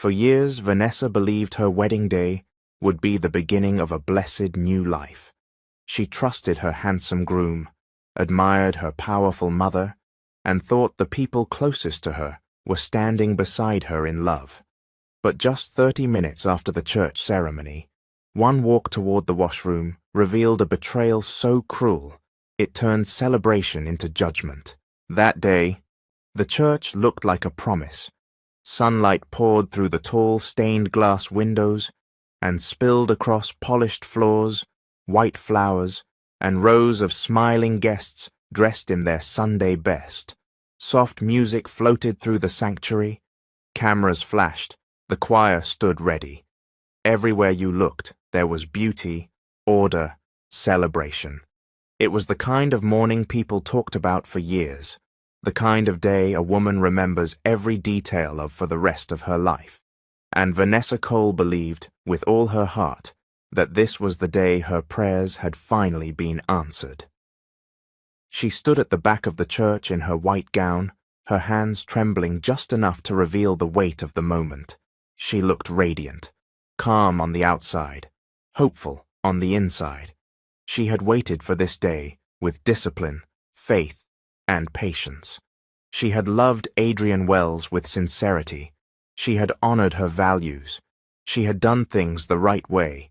For years, Vanessa believed her wedding day would be the beginning of a blessed new life. She trusted her handsome groom, admired her powerful mother, and thought the people closest to her were standing beside her in love. But just 30 minutes after the church ceremony, one walk toward the washroom revealed a betrayal so cruel it turned celebration into judgment. That day, the church looked like a promise. Sunlight poured through the tall stained glass windows and spilled across polished floors, white flowers, and rows of smiling guests dressed in their Sunday best. Soft music floated through the sanctuary, cameras flashed, the choir stood ready. Everywhere you looked, there was beauty, order, celebration. It was the kind of morning people talked about for years, the kind of day a woman remembers every detail of for the rest of her life. And Vanessa Cole believed, with all her heart, that this was the day her prayers had finally been answered. She stood at the back of the church in her white gown, her hands trembling just enough to reveal the weight of the moment. She looked radiant, calm on the outside, hopeful on the inside. She had waited for this day with discipline, faith, and patience. She had loved Adrian Wells with sincerity. She had honored her values. She had done things the right way.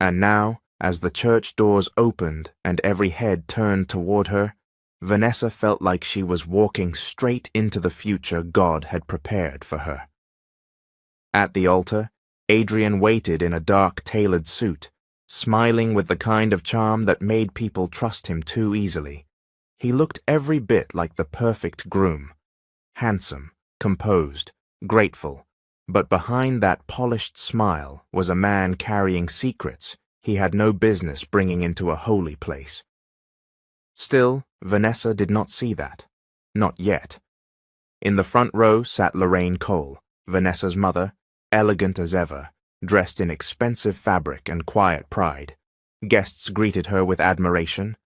And now, as the church doors opened and every head turned toward her, Vanessa felt like she was walking straight into the future God had prepared for her. At the altar, Adrian waited in a dark tailored suit, smiling with the kind of charm that made people trust him too easily. He looked every bit like the perfect groom, handsome, composed, grateful, but behind that polished smile was a man carrying secrets he had no business bringing into a holy place. Still, Vanessa did not see that. Not yet. In the front row sat Lorraine Cole, Vanessa's mother, elegant as ever, dressed in expensive fabric and quiet pride. Guests greeted her with admiration.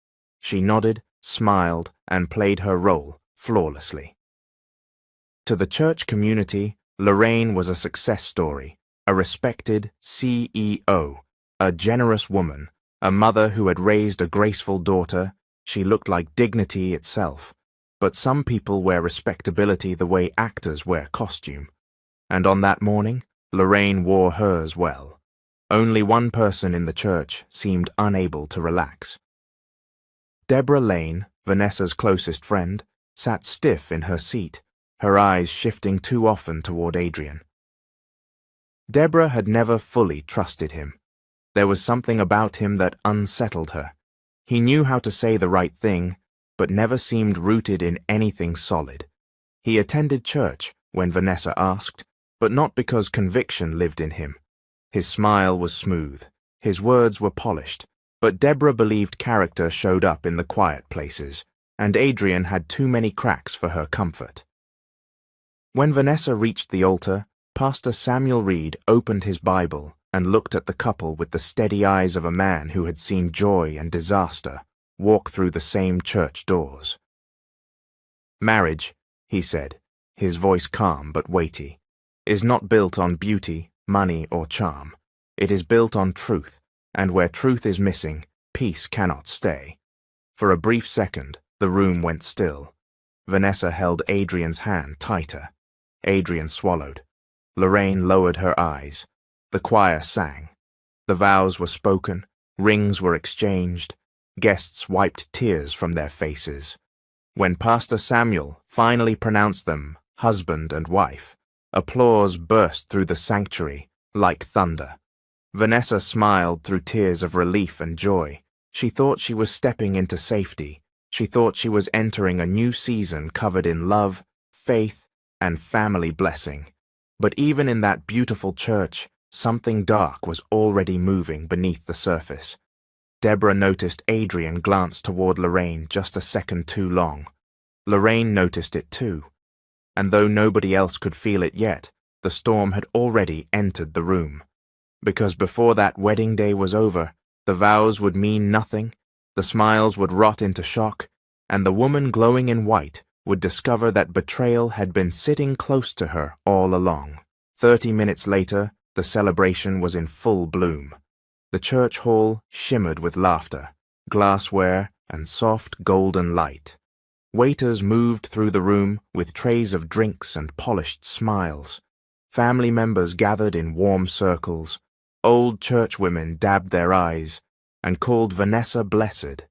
She nodded, smiled, and played her role flawlessly. To the church community, Lorraine was a success story, a respected CEO, a generous woman, a mother who had raised a graceful daughter. She looked like dignity itself. But some people wear respectability the way actors wear costume. And on that morning, Lorraine wore hers well. Only one person in the church seemed unable to relax. Deborah Lane, Vanessa's closest friend, sat stiff in her seat, her eyes shifting too often toward Adrian. Deborah had never fully trusted him. There was something about him that unsettled her. He knew how to say the right thing, but never seemed rooted in anything solid. He attended church when Vanessa asked, but not because conviction lived in him. His smile was smooth, his words were polished, but Deborah believed character showed up in the quiet places, and Adrian had too many cracks for her comfort. When Vanessa reached the altar, Pastor Samuel Reed opened his Bible and looked at the couple with the steady eyes of a man who had seen joy and disaster walk through the same church doors. "Marriage," he said, his voice calm but weighty, "is not built on beauty, money, or charm. It is built on truth, and where truth is missing, peace cannot stay." For a brief second, the room went still. Vanessa held Adrian's hand tighter. Adrian swallowed. Lorraine lowered her eyes. The choir sang. The vows were spoken, rings were exchanged, guests wiped tears from their faces. When Pastor Samuel finally pronounced them husband and wife, applause burst through the sanctuary like thunder. Vanessa smiled through tears of relief and joy. She thought she was stepping into safety. She thought she was entering a new season covered in love, faith, and family blessing. But even in that beautiful church, something dark was already moving beneath the surface. Deborah noticed Adrian glance toward Lorraine just a second too long. Lorraine noticed it too. And though nobody else could feel it yet, the storm had already entered the room. Because before that wedding day was over, the vows would mean nothing, the smiles would rot into shock, and the woman glowing in white would discover that betrayal had been sitting close to her all along, 30 minutes later, the celebration was in full bloom. The church hall shimmered with laughter, glassware, and soft golden light. Waiters moved through the room with trays of drinks and polished smiles. Family members gathered in warm circles. Old churchwomen dabbed their eyes and called Vanessa blessed.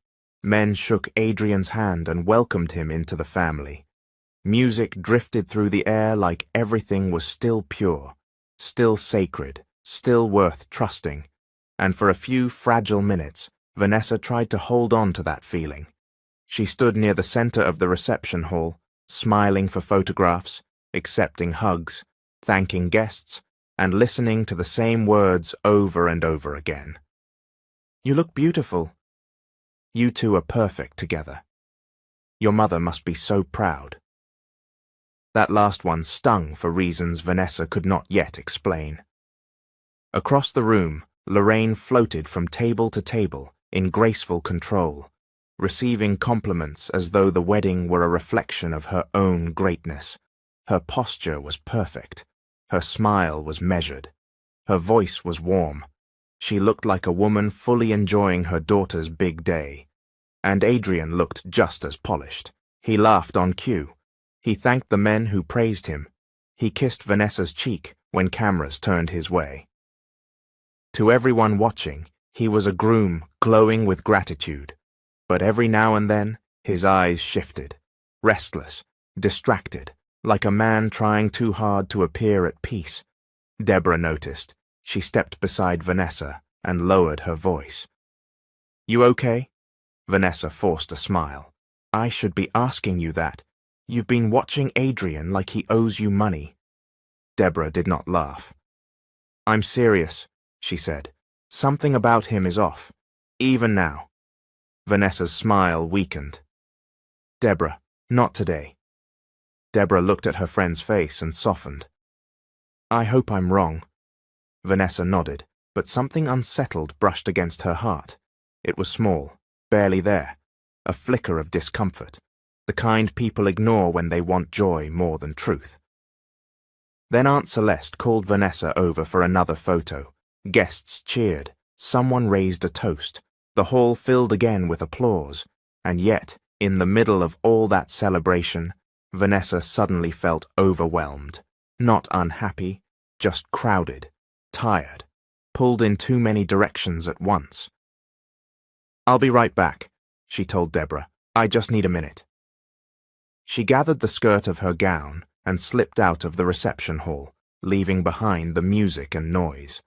Men shook Adrian's hand and welcomed him into the family. Music drifted through the air like everything was still pure, still sacred, still worth trusting. And for a few fragile minutes, Vanessa tried to hold on to that feeling. She stood near the center of the reception hall, smiling for photographs, accepting hugs, thanking guests, and listening to the same words over and over again. "You look beautiful. You two are perfect together. Your mother must be so proud." That last one stung for reasons Vanessa could not yet explain. Across the room, Lorraine floated from table to table in graceful control, receiving compliments as though the wedding were a reflection of her own greatness. Her posture was perfect. Her smile was measured. Her voice was warm. She looked like a woman fully enjoying her daughter's big day. And Adrian looked just as polished. He laughed on cue. He thanked the men who praised him. He kissed Vanessa's cheek when cameras turned his way. To everyone watching, he was a groom glowing with gratitude. But every now and then, his eyes shifted, restless, distracted, like a man trying too hard to appear at peace. Deborah noticed. She stepped beside Vanessa and lowered her voice. "You okay?" Vanessa forced a smile. "I should be asking you that. You've been watching Adrian like he owes you money." Deborah did not laugh. "I'm serious," she said. "Something about him is off, even now." Vanessa's smile weakened. "Deborah, not today." Deborah looked at her friend's face and softened. "I hope I'm wrong." Vanessa nodded, but something unsettled brushed against her heart. It was small, barely there, a flicker of discomfort, the kind people ignore when they want joy more than truth. Then Aunt Celeste called Vanessa over for another photo. Guests cheered. Someone raised a toast. The hall filled again with applause. And yet, in the middle of all that celebration, Vanessa suddenly felt overwhelmed. Not unhappy, just crowded, tired, pulled in too many directions at once. "I'll be right back," she told Deborah. "I just need a minute." She gathered the skirt of her gown and slipped out of the reception hall, leaving behind the music and noise.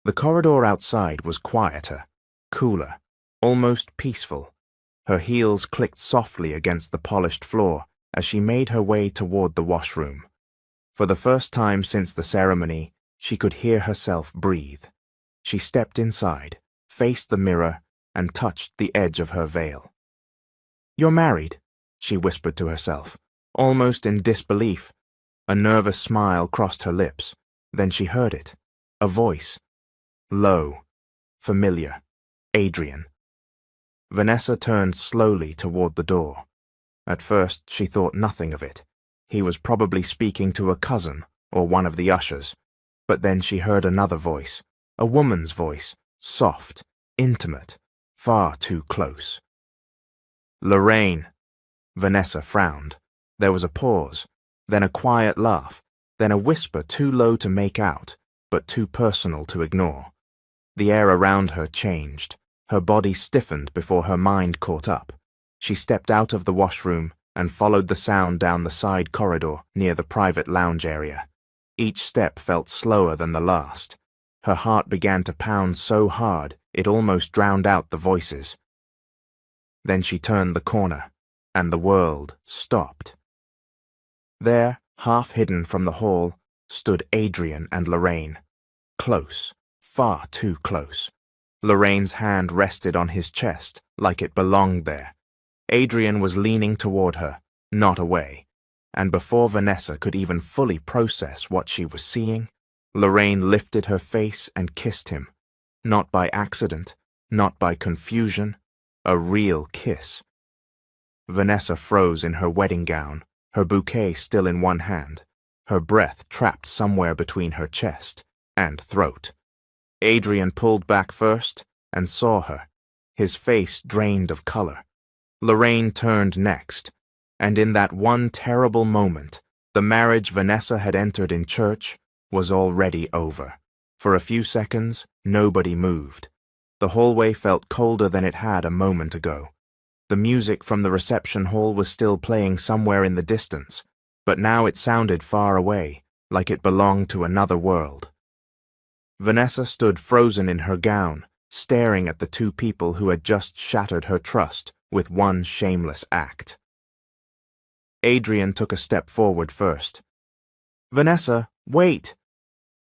The corridor outside was quieter, cooler, almost peaceful. Her heels clicked softly against the polished floor as she made her way toward the washroom. For the first time since the ceremony, she could hear herself breathe. She stepped inside, faced the mirror, and touched the edge of her veil. "You're married," she whispered to herself, almost in disbelief. A nervous smile crossed her lips. Then she heard it. A voice. Low, familiar. Adrian. Vanessa turned slowly toward the door. At first, she thought nothing of it. He was probably speaking to a cousin or one of the ushers. But then she heard another voice, a woman's voice, soft, intimate, far too close. "Lorraine." Vanessa frowned. There was a pause, then a quiet laugh, then a whisper too low to make out, but too personal to ignore. The air around her changed. Her body stiffened before her mind caught up. She stepped out of the washroom and followed the sound down the side corridor near the private lounge area. Each step felt slower than the last. Her heart began to pound so hard it almost drowned out the voices. Then she turned the corner, and the world stopped. There, half hidden from the hall, stood Adrian and Lorraine. Close, far too close. Lorraine's hand rested on his chest, like it belonged there. Adrian was leaning toward her, not away. And before Vanessa could even fully process what she was seeing, Lorraine lifted her face and kissed him. Not by accident, not by confusion, a real kiss. Vanessa froze in her wedding gown, her bouquet still in one hand. her breath trapped somewhere between her chest and throat. Adrian pulled back first and saw her, his face drained of color. Lorraine turned next, and in that one terrible moment, the marriage Vanessa had entered in church was already over. For a few seconds, nobody moved. The hallway felt colder than it had a moment ago. The music from the reception hall was still playing somewhere in the distance, but now it sounded far away, like it belonged to another world. Vanessa stood frozen in her gown, staring at the two people who had just shattered her trust with one shameless act. Adrian took a step forward first. "Vanessa, wait!"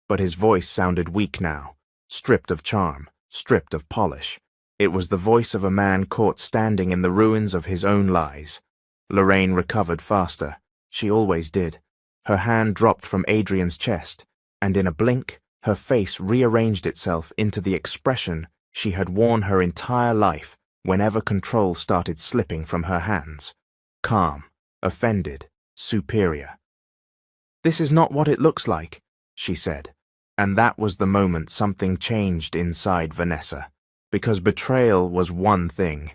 But his voice sounded weak now, stripped of charm, stripped of polish. It was the voice of a man caught standing in the ruins of his own lies. Lorraine recovered faster. She always did. Her hand dropped from Adrian's chest, and in a blink, her face rearranged itself into the expression she had worn her entire life whenever control started slipping from her hands. Calm, offended, superior. "This is not what it looks like," she said, and that was the moment something changed inside Vanessa, because betrayal was one thing,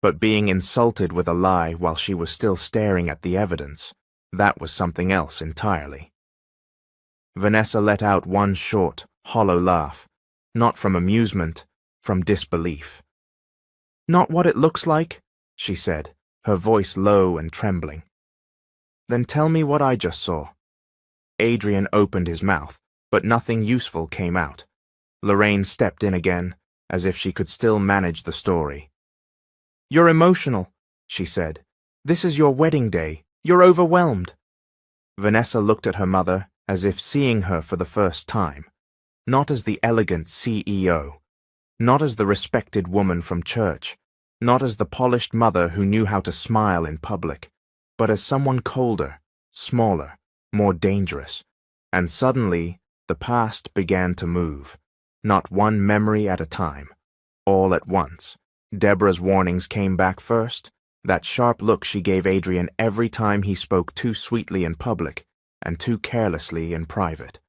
but being insulted with a lie while she was still staring at the evidence, that was something else entirely. Vanessa let out one short, hollow laugh, not from amusement, from disbelief. "Not what it looks like?" she said, her voice low and trembling. "Then tell me what I just saw." Adrian opened his mouth, but nothing useful came out. Lorraine stepped in again, as if she could still manage the story. "You're emotional," she said. "This is your wedding day. You're overwhelmed." Vanessa looked at her mother as if seeing her for the first time, not as the elegant CEO, not as the respected woman from church, not as the polished mother who knew how to smile in public, but as someone colder, smaller, more dangerous. And suddenly, the past began to move, not one memory at a time, all at once. Deborah's warnings came back first, that sharp look she gave Adrian every time he spoke too sweetly in public and too carelessly in private.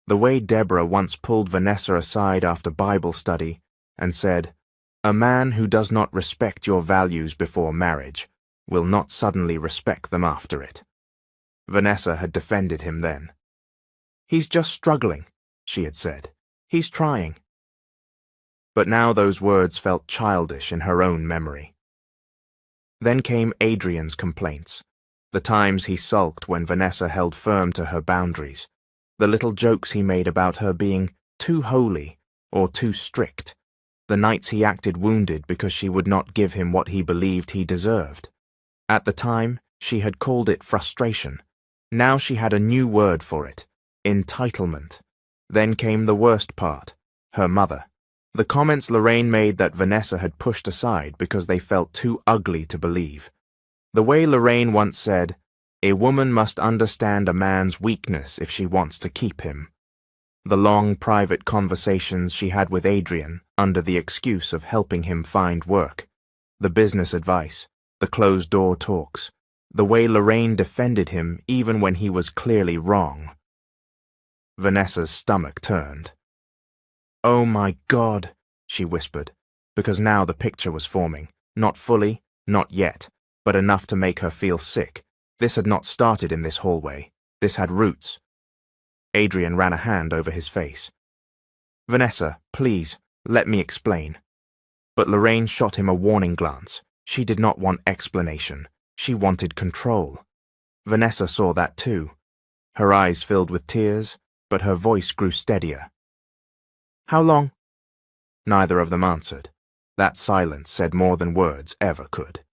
The way Deborah once pulled Vanessa aside after Bible study and said, "A man who does not respect your values before marriage will not suddenly respect them after it." Vanessa had defended him then. "He's just struggling," she had said. "He's trying." But now those words felt childish in her own memory. Then came Adrian's complaints, the times he sulked when Vanessa held firm to her boundaries, the little jokes he made about her being too holy or too strict, the nights he acted wounded because she would not give him what he believed he deserved. At the time, she had called it frustration. Now she had a new word for it, entitlement. Then came the worst part, her mother. The comments Lorraine made that Vanessa had pushed aside because they felt too ugly to believe. The way Lorraine once said, "A woman must understand a man's weakness if she wants to keep him." The long private conversations she had with Adrian under the excuse of helping him find work. The business advice, the closed-door talks, the way Lorraine defended him even when he was clearly wrong. Vanessa's stomach turned. "Oh my God," she whispered, because now the picture was forming, not fully, not yet, but enough to make her feel sick. This had not started in this hallway. This had roots. Adrian ran a hand over his face. "Vanessa, please, let me explain." But Lorraine shot him a warning glance. She did not want explanation. She wanted control. Vanessa saw that too. Her eyes filled with tears, but her voice grew steadier. "How long?" Neither of them answered. That silence said more than words ever could.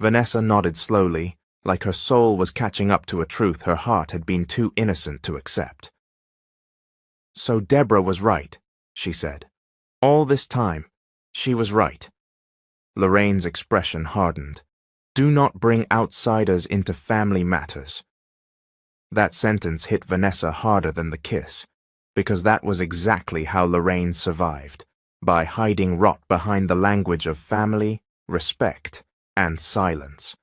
Vanessa nodded slowly, like her soul was catching up to a truth her heart had been too innocent to accept. "So Deborah was right," she said. "All this time, she was right." Lorraine's expression hardened. "Do not bring outsiders into family matters." That sentence hit Vanessa harder than the kiss, because that was exactly how Lorraine survived, by hiding rot behind the language of family, respect, and silence.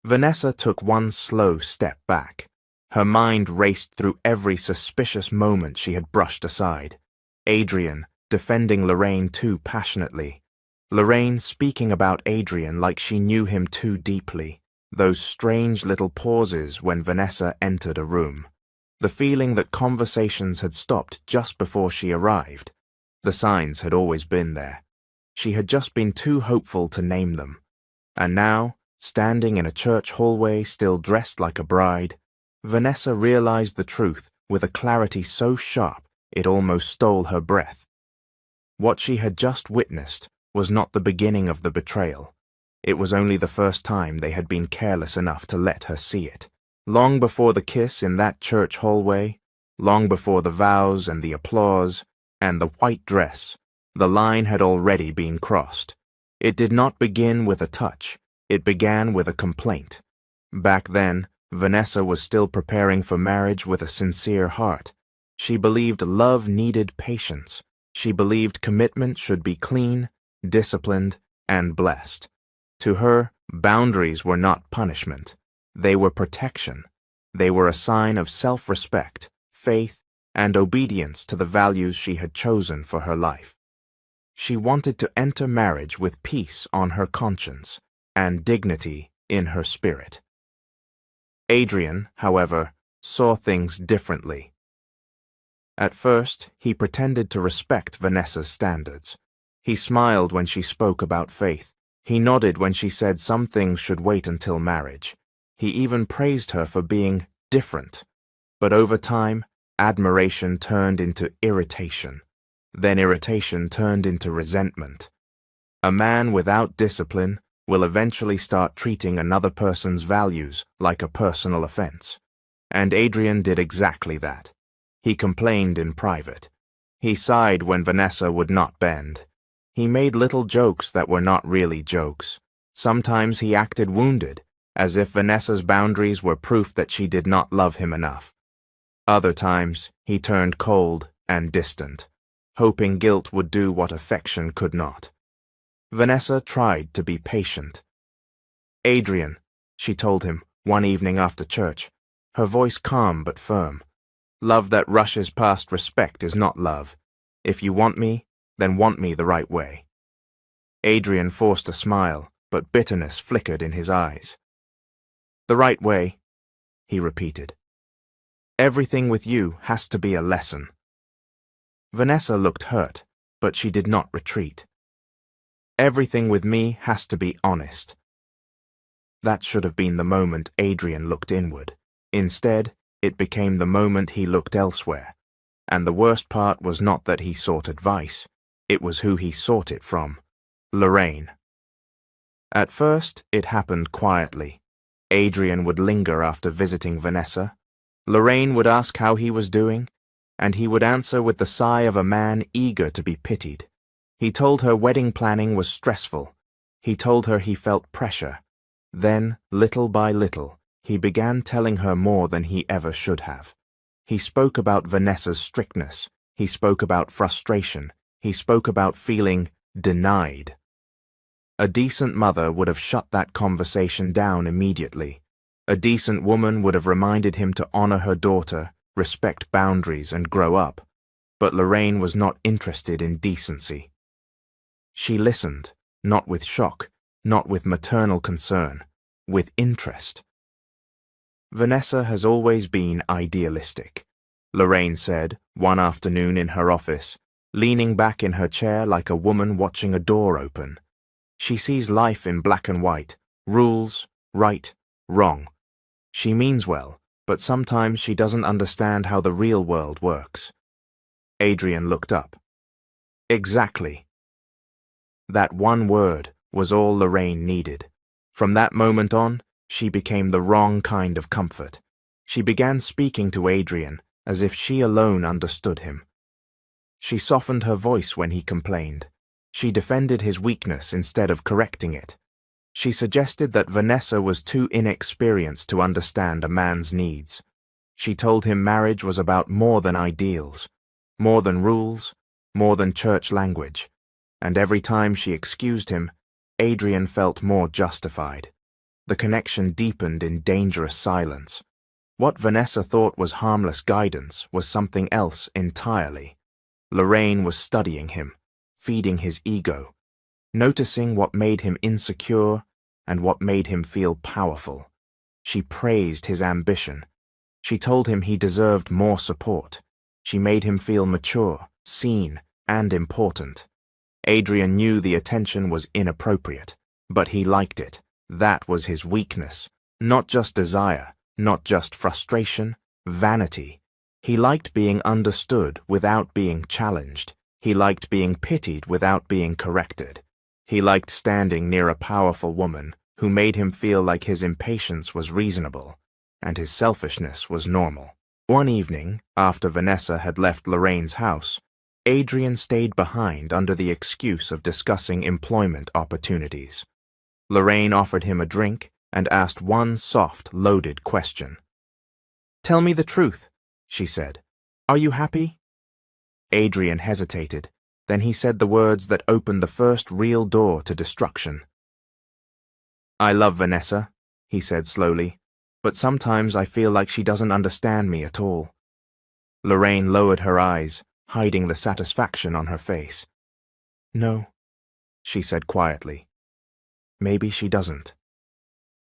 Vanessa took one slow step back, Her mind raced through every suspicious moment she had brushed aside. Adrian defending Lorraine too passionately. Lorraine speaking about Adrian like she knew him too deeply. Those strange little pauses when Vanessa entered a room. The feeling that conversations had stopped just before she arrived. The signs had always been there. She had just been too hopeful to name them. And now, standing in a church hallway still dressed like a bride, Vanessa realized the truth with a clarity so sharp it almost stole her breath. What she had just witnessed was not the beginning of the betrayal. It was only the first time they had been careless enough to let her see it. Long before the kiss in that church hallway, long before the vows and the applause and the white dress, the line had already been crossed. It did not begin with a touch. It began with a complaint. Back then, Vanessa was still preparing for marriage with a sincere heart. She believed love needed patience. She believed commitment should be clean, disciplined, and blessed. To her, boundaries were not punishment. They were protection. They were a sign of self-respect, faith, and obedience to the values she had chosen for her life. She wanted to enter marriage with peace on her conscience and dignity in her spirit. Adrian, however, saw things differently. At first, he pretended to respect Vanessa's standards. He smiled when she spoke about faith. He nodded when she said some things should wait until marriage. He even praised her for being different. But over time, admiration turned into irritation. Then irritation turned into resentment. A man without discipline will eventually start treating another person's values like a personal offense. And Adrian did exactly that. He complained in private. He sighed when Vanessa would not bend. He made little jokes that were not really jokes. Sometimes he acted wounded, as if Vanessa's boundaries were proof that she did not love him enough. Other times, he turned cold and distant, hoping guilt would do what affection could not. Vanessa tried to be patient. "Adrian," she told him one evening after church, her voice calm but firm. "Love that rushes past respect is not love. If you want me, then want me the right way." Adrian forced a smile, but bitterness flickered in his eyes. "The right way," he repeated. "Everything with you has to be a lesson." Vanessa looked hurt, but she did not retreat. "Everything with me has to be honest." That should have been the moment Adrian looked inward. Instead, it became the moment he looked elsewhere. And the worst part was not that he sought advice. It was who he sought it from: Lorraine. At first, it happened quietly. Adrian would linger after visiting Vanessa. Lorraine would ask how he was doing, and he would answer with the sigh of a man eager to be pitied. He told her wedding planning was stressful. He told her he felt pressure. Then, little by little, he began telling her more than he ever should have. He spoke about Vanessa's strictness. He spoke about frustration. He spoke about feeling denied. A decent mother would have shut that conversation down immediately. A decent woman would have reminded him to honor her daughter, respect boundaries, and grow up. But Lorraine was not interested in decency. She listened, not with shock, not with maternal concern, with interest. "Vanessa has always been idealistic," Lorraine said one afternoon in her office, leaning back in her chair like a woman watching a door open. "She sees life in black and white, rules, right, wrong. She means well, but sometimes she doesn't understand how the real world works." Adrian looked up. "Exactly." That one word was all Lorraine needed. From that moment on, she became the wrong kind of comfort. She began speaking to Adrian as if she alone understood him. She softened her voice when he complained. She defended his weakness instead of correcting it. She suggested that Vanessa was too inexperienced to understand a man's needs. She told him marriage was about more than ideals, more than rules, more than church language. And every time she excused him, Adrian felt more justified. The connection deepened in dangerous silence. What Vanessa thought was harmless guidance was something else entirely. Lorraine was studying him, feeding his ego, noticing what made him insecure and what made him feel powerful. She praised his ambition. She told him he deserved more support. She made him feel mature, seen, and important. Adrian knew the attention was inappropriate, but he liked it. That was his weakness. Not just desire, not just frustration, vanity. He liked being understood without being challenged. He liked being pitied without being corrected. He liked standing near a powerful woman who made him feel like his impatience was reasonable and his selfishness was normal. One evening, after Vanessa had left Lorraine's house, Adrian stayed behind under the excuse of discussing employment opportunities. Lorraine offered him a drink and asked one soft, loaded question. "Tell me the truth," she said. "Are you happy?" Adrian hesitated. Then he said the words that opened the first real door to destruction. "I love Vanessa," he said slowly, "but sometimes I feel like she doesn't understand me at all." Lorraine lowered her eyes, hiding the satisfaction on her face. "No," she said quietly. "Maybe she doesn't."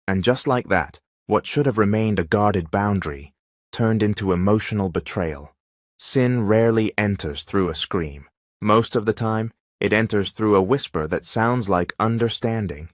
And just like that, what should have remained a guarded boundary turned into emotional betrayal. Sin rarely enters through a scream. Most of the time, it enters through a whisper that sounds like understanding.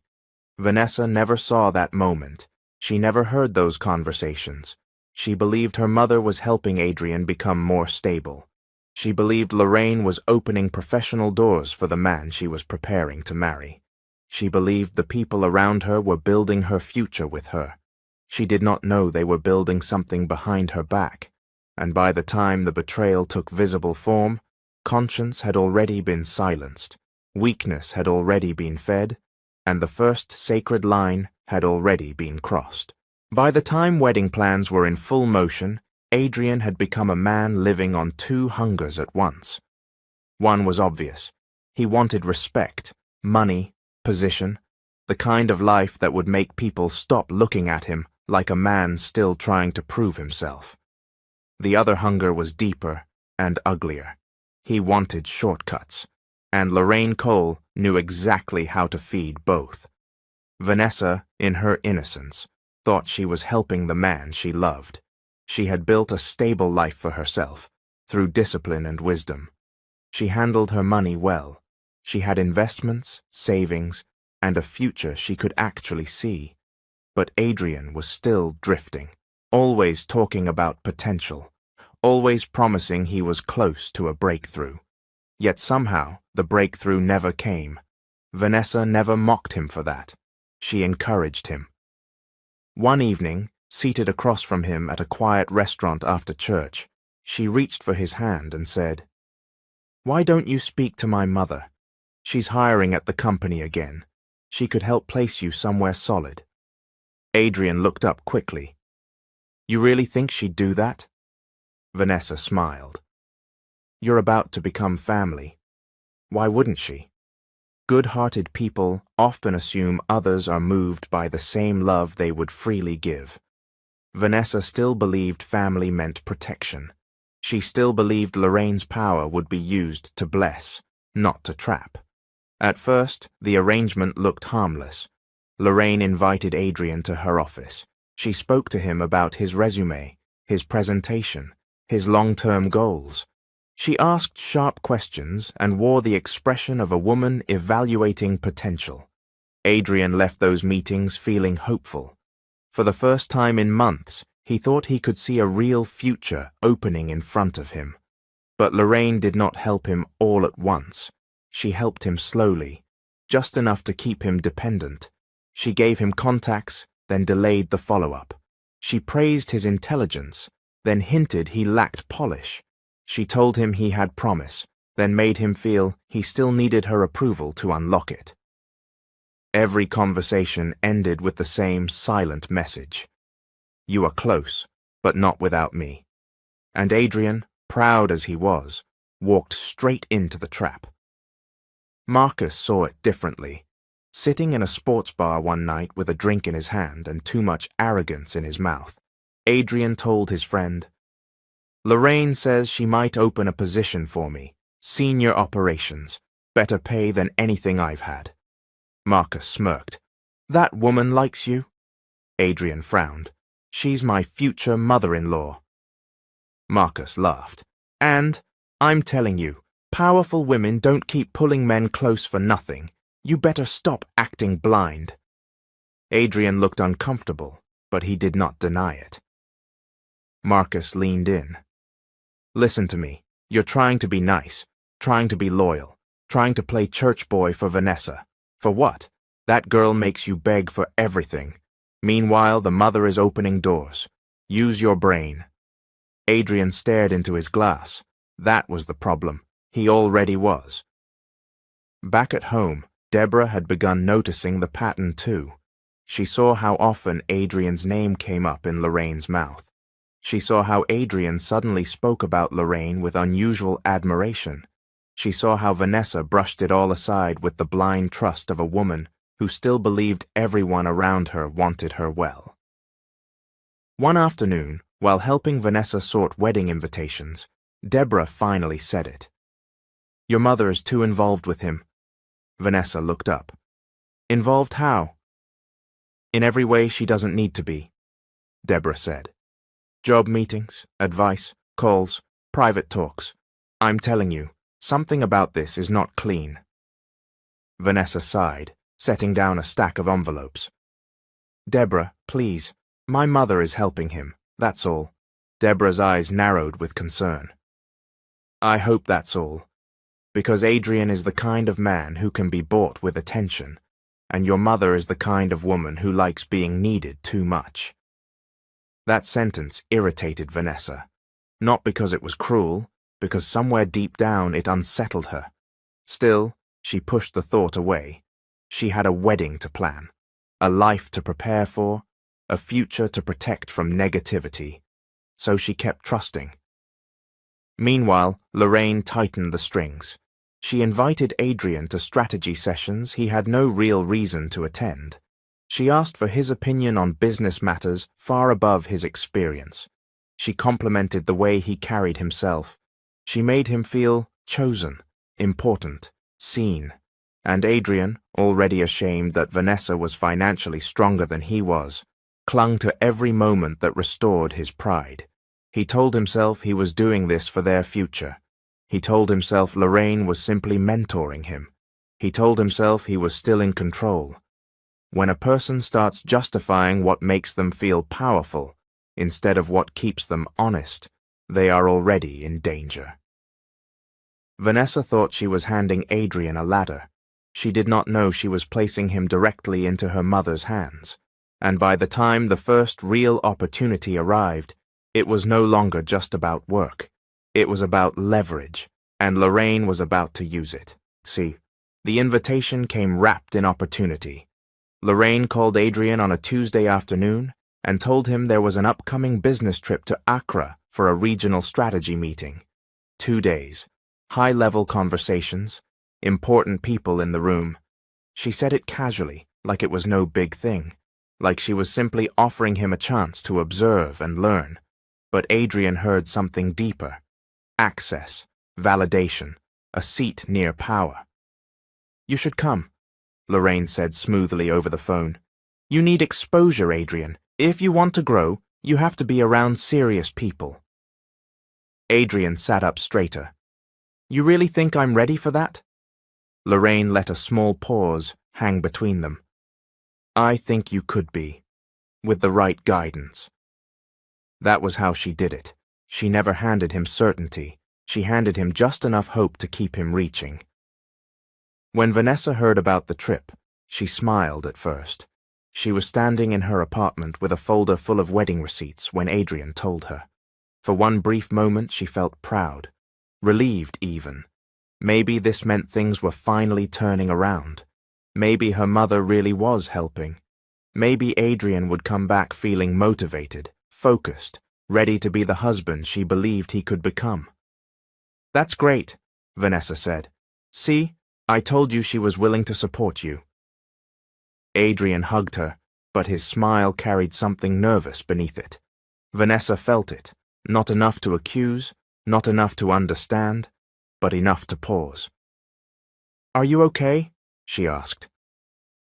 Vanessa never saw that moment. She never heard those conversations. She believed her mother was helping Adrian become more stable. She believed Lorraine was opening professional doors for the man she was preparing to marry. She believed the people around her were building her future with her. She did not know they were building something behind her back, and by the time the betrayal took visible form, conscience had already been silenced, weakness had already been fed, and the first sacred line had already been crossed. By the time wedding plans were in full motion, Adrian had become a man living on two hungers at once. One was obvious. He wanted respect, money, position, the kind of life that would make people stop looking at him like a man still trying to prove himself. The other hunger was deeper and uglier. He wanted shortcuts, and Lorraine Cole knew exactly how to feed both. Vanessa, in her innocence, thought she was helping the man she loved. She had built a stable life for herself, through discipline and wisdom. She handled her money well. She had investments, savings, and a future she could actually see. But Adrian was still drifting, always talking about potential, always promising he was close to a breakthrough. Yet somehow, the breakthrough never came. Vanessa never mocked him for that. She encouraged him. One evening, seated across from him at a quiet restaurant after church, she reached for his hand and said, "Why don't you speak to my mother? She's hiring at the company again. She could help place you somewhere solid." Adrian looked up quickly. "You really think she'd do that?" Vanessa smiled. "You're about to become family. Why wouldn't she? Good-hearted people often assume others are moved by the same love they would freely give. Vanessa still believed family meant protection. She still believed Lorraine's power would be used to bless, not to trap. At first, the arrangement looked harmless. Lorraine invited Adrian to her office. She spoke to him about his resume, his presentation, his long-term goals. She asked sharp questions and wore the expression of a woman evaluating potential. Adrian left those meetings feeling hopeful. For the first time in months, he thought he could see a real future opening in front of him. But Lorraine did not help him all at once. She helped him slowly, just enough to keep him dependent. She gave him contacts, then delayed the follow-up. She praised his intelligence, then hinted he lacked polish. She told him he had promise, then made him feel he still needed her approval to unlock it. Every conversation ended with the same silent message. "You are close, but not without me." And Adrian, proud as he was, walked straight into the trap. Marcus saw it differently. Sitting in a sports bar one night with a drink in his hand and too much arrogance in his mouth, Adrian told his friend. Lorraine says she might open a position for me, senior operations, better pay than anything I've had. Marcus smirked. That woman likes you? Adrian frowned. She's my future mother-in-law. Marcus laughed. And, I'm telling you, powerful women don't keep pulling men close for nothing. You better stop acting blind. Adrian looked uncomfortable, but he did not deny it. Marcus leaned in. Listen to me. You're trying to be nice, trying to be loyal, trying to play church boy for Vanessa. For what? That girl makes you beg for everything. Meanwhile, the mother is opening doors. Use your brain. Adrian stared into his glass. That was the problem. He already was. Back at home, Deborah had begun noticing the pattern too. She saw how often Adrian's name came up in Lorraine's mouth. She saw how Adrian suddenly spoke about Lorraine with unusual admiration. She saw how Vanessa brushed it all aside with the blind trust of a woman who still believed everyone around her wanted her well. One afternoon, while helping Vanessa sort wedding invitations, Deborah finally said it. Your mother is too involved with him. Vanessa looked up. Involved how? In every way she doesn't need to be, Deborah said. Job meetings, advice, calls, private talks. I'm telling you, something about this is not clean. Vanessa sighed, setting down a stack of envelopes. Deborah, please, my mother is helping him, that's all. Deborah's eyes narrowed with concern. I hope that's all, because Adrian is the kind of man who can be bought with attention, and your mother is the kind of woman who likes being needed too much. That sentence irritated Vanessa, not because it was cruel, because somewhere deep down it unsettled her. Still, she pushed the thought away. She had a wedding to plan, a life to prepare for, a future to protect from negativity, so she kept trusting. Meanwhile, Lorraine tightened the strings. She invited Adrian to strategy sessions he had no real reason to attend. She asked for his opinion on business matters far above his experience. She complimented the way he carried himself. She made him feel chosen, important, seen. And Adrian, already ashamed that Vanessa was financially stronger than he was, clung to every moment that restored his pride. He told himself he was doing this for their future. He told himself Lorraine was simply mentoring him. He told himself he was still in control. When a person starts justifying what makes them feel powerful instead of what keeps them honest, they are already in danger. Vanessa thought she was handing Adrian a ladder. She did not know she was placing him directly into her mother's hands. And by the time the first real opportunity arrived, it was no longer just about work. It was about leverage, and Lorraine was about to use it. See, the invitation came wrapped in opportunity. Lorraine called Adrian on a Tuesday afternoon and told him there was an upcoming business trip to Accra for a regional strategy meeting. 2 days, high-level conversations, important people in the room. She said it casually, like it was no big thing, like she was simply offering him a chance to observe and learn. But Adrian heard something deeper. Access, validation, a seat near power. You should come, Lorraine said smoothly over the phone. You need exposure, Adrian. If you want to grow, you have to be around serious people. Adrian sat up straighter. You really think I'm ready for that? Lorraine let a small pause hang between them. I think you could be, with the right guidance. That was how she did it. She never handed him certainty. She handed him just enough hope to keep him reaching. When Vanessa heard about the trip, she smiled at first. She was standing in her apartment with a folder full of wedding receipts when Adrian told her. For one brief moment she felt proud, relieved even. Maybe this meant things were finally turning around. Maybe her mother really was helping. Maybe Adrian would come back feeling motivated, focused, ready to be the husband she believed he could become. That's great, Vanessa said. See, I told you she was willing to support you. Adrian hugged her, but his smile carried something nervous beneath it. Vanessa felt it, not enough to accuse, not enough to understand, but enough to pause. "Are you okay?" she asked.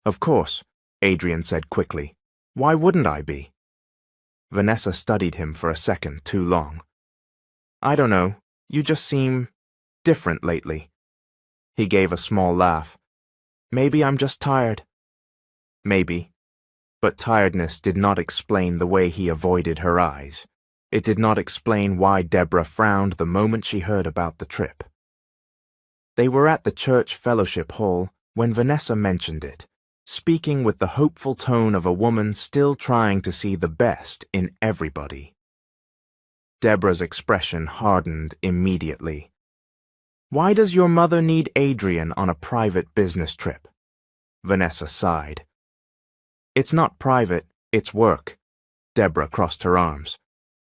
"Of course," Adrian said quickly. "Why wouldn't I be?" Vanessa studied him for a second too long. "I don't know, you just seem different lately." He gave a small laugh. "Maybe I'm just tired." Maybe. But tiredness did not explain the way he avoided her eyes. It did not explain why Deborah frowned the moment she heard about the trip. They were at the church fellowship hall when Vanessa mentioned it, speaking with the hopeful tone of a woman still trying to see the best in everybody. Deborah's expression hardened immediately. "Why does your mother need Adrian on a private business trip?" Vanessa sighed. "It's not private, it's work." Deborah crossed her arms.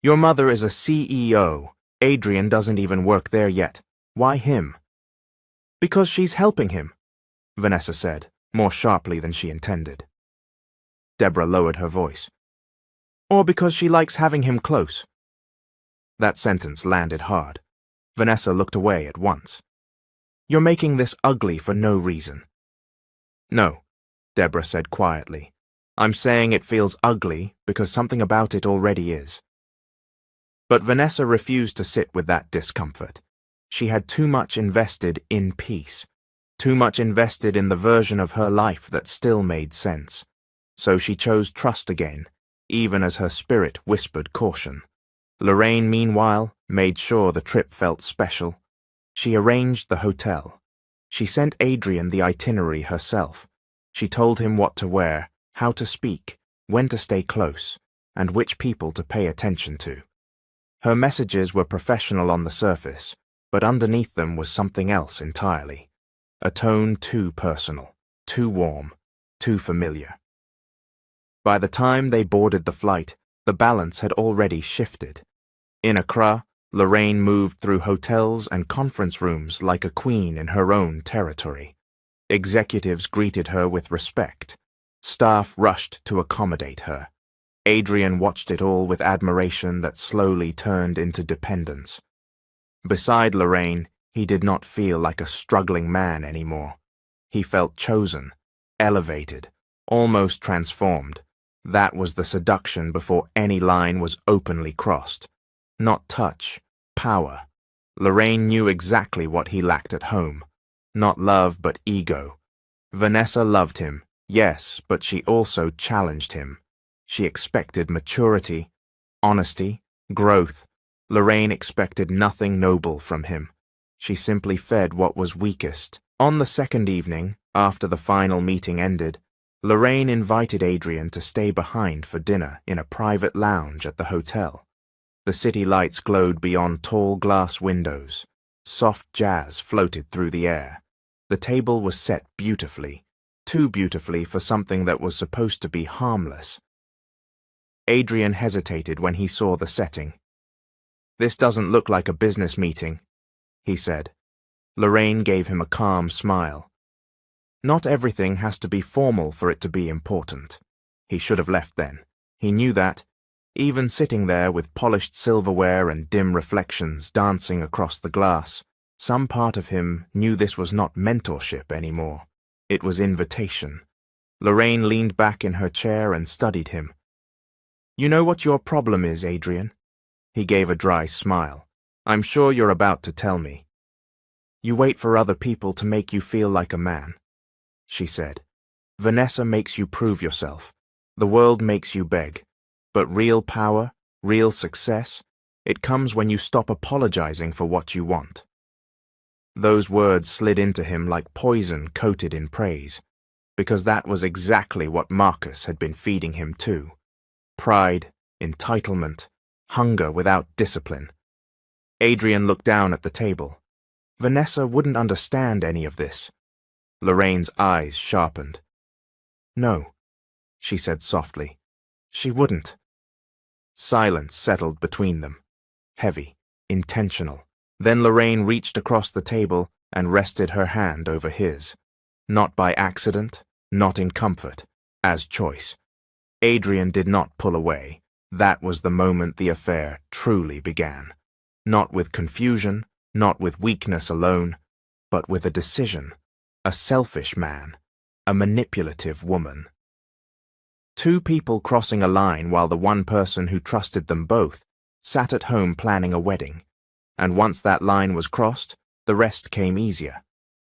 "Your mother is a CEO. Adrian doesn't even work there yet. Why him?" "Because she's helping him," Vanessa said, more sharply than she intended. Deborah lowered her voice. "Or because she likes having him close." That sentence landed hard. Vanessa looked away at once. "You're making this ugly for no reason." "No," Deborah said quietly. "I'm saying it feels ugly because something about it already is." But Vanessa refused to sit with that discomfort. She had too much invested in peace, too much invested in the version of her life that still made sense. So she chose trust again, even as her spirit whispered caution. Lorraine, meanwhile, made sure the trip felt special. She arranged the hotel. She sent Adrian the itinerary herself. She told him what to wear, how to speak, when to stay close, and which people to pay attention to. Her messages were professional on the surface, but underneath them was something else entirely. A tone too personal, too warm, too familiar. By the time they boarded the flight, the balance had already shifted. In Accra, Lorraine moved through hotels and conference rooms like a queen in her own territory. Executives greeted her with respect. Staff rushed to accommodate her. Adrian watched it all with admiration that slowly turned into dependence. Beside Lorraine, he did not feel like a struggling man anymore. He felt chosen, elevated, almost transformed. That was the seduction before any line was openly crossed. Not touch, power. Lorraine knew exactly what he lacked at home. Not love, but ego. Vanessa loved him, yes, but she also challenged him. She expected maturity, honesty, growth. Lorraine expected nothing noble from him. She simply fed what was weakest. On the second evening, after the final meeting ended, Lorraine invited Adrian to stay behind for dinner in a private lounge at the hotel. The city lights glowed beyond tall glass windows. Soft jazz floated through the air. The table was set beautifully, too beautifully for something that was supposed to be harmless. Adrian hesitated when he saw the setting. "This doesn't look like a business meeting," he said. Lorraine gave him a calm smile. "Not everything has to be formal for it to be important." He should have left then. He knew that. Even sitting there with polished silverware and dim reflections dancing across the glass, some part of him knew this was not mentorship anymore. It was invitation. Lorraine leaned back in her chair and studied him. "You know what your problem is, Adrian?" He gave a dry smile. "I'm sure you're about to tell me." "You wait for other people to make you feel like a man," she said. "Vanessa makes you prove yourself. The world makes you beg. But real power, real success, it comes when you stop apologizing for what you want." Those words slid into him like poison coated in praise, because that was exactly what Marcus had been feeding him too. Pride, entitlement, hunger without discipline. Adrian looked down at the table. Vanessa wouldn't understand any of this. Lorraine's eyes sharpened. "No," she said softly. "She wouldn't." Silence settled between them. Heavy, intentional. Then Lorraine reached across the table and rested her hand over his. Not by accident, not in comfort, as choice. Adrian did not pull away. That was the moment the affair truly began. Not with confusion, not with weakness alone, but with a decision, a selfish man, a manipulative woman. Two people crossing a line while the one person who trusted them both sat at home planning a wedding. And once that line was crossed, the rest came easier.